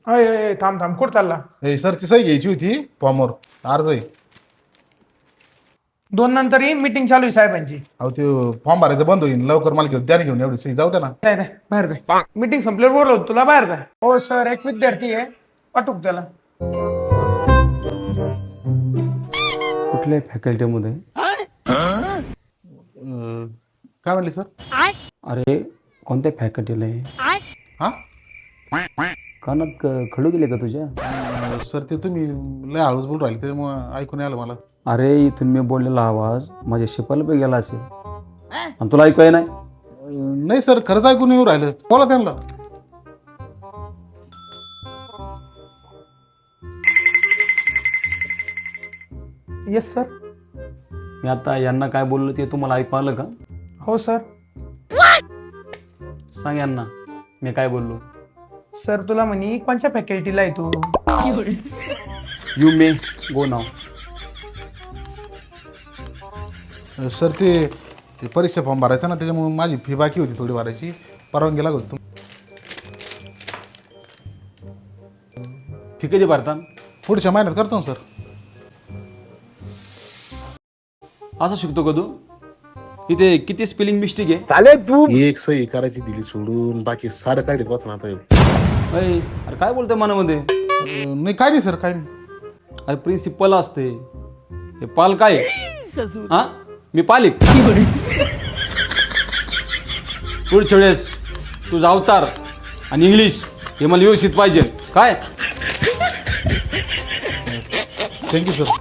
अय अय, थांब थांब कुठं चालला? हे सरची सही घ्यायची होती फॉर्मवर अर्ज आहे. 2 नंतर ही मीटिंग चालू आहे साहेबांची. अहो ते फॉर्म भरायचं बंद होईल लवकर मला घेऊन द्या घेऊन एवढी सही जाऊ द्या ना. नाही नाही बाहेर जाय. मीटिंग संपल्यावर बोलवतो तुला, बाहेर जाय. हो सर, एक विद्यार्थी आहे, पाठवू त्याला. कुठल्या फॅकल्टीमध्ये? काय म्हणले सर? अरे कोणत्या फॅकल्टीला आहे? हा कानात खडू गेले का तुझ्या? सर ते तुम्ही लय हळूच बोलून राहिले त्याच्यामुळे ऐकून आलं मला. अरे इथून मी बोललेला आवाज माझ्या शिपाला बी गेला असेल आणि तुला ऐकू नाही? नाही सर खरंच ऐकून येऊ राहिलं, बोला त्यांना. Yes sir. मी आता यांना काय बोललो ते तुम्हाला ऐकू आलं का? हो सर. सांग यांना मी काय बोललो. सर तुला म्हणी कोणत्या फॅकल्टीला आहे तू? You may go now. Sir ते परीक्षा फॉर्म भरायचा ना त्याच्यामुळे माझी फी बाकी होती थोडी भरायची, परवानगी लागत होती. फी कधी भरता? पुढच्या महिन्यात करतो ना सर. असं शिकतो का तू? इथे किती स्पेलिंग मिस्टेक आहे? चाले तू एक सही करायची दिली सोडून बाकी सारं काढत बसना आता. अय, अरे काय बोलतोय मनामध्ये? नाही काय नाही सर काय नाही. अरे प्रिन्सिपल असते हे पाल काय? हा मी पालिक. पुढच्या वेळेस तुझा अवतार आणि इंग्लिश हे मला व्यवस्थित पाहिजे काय? Thank you sir.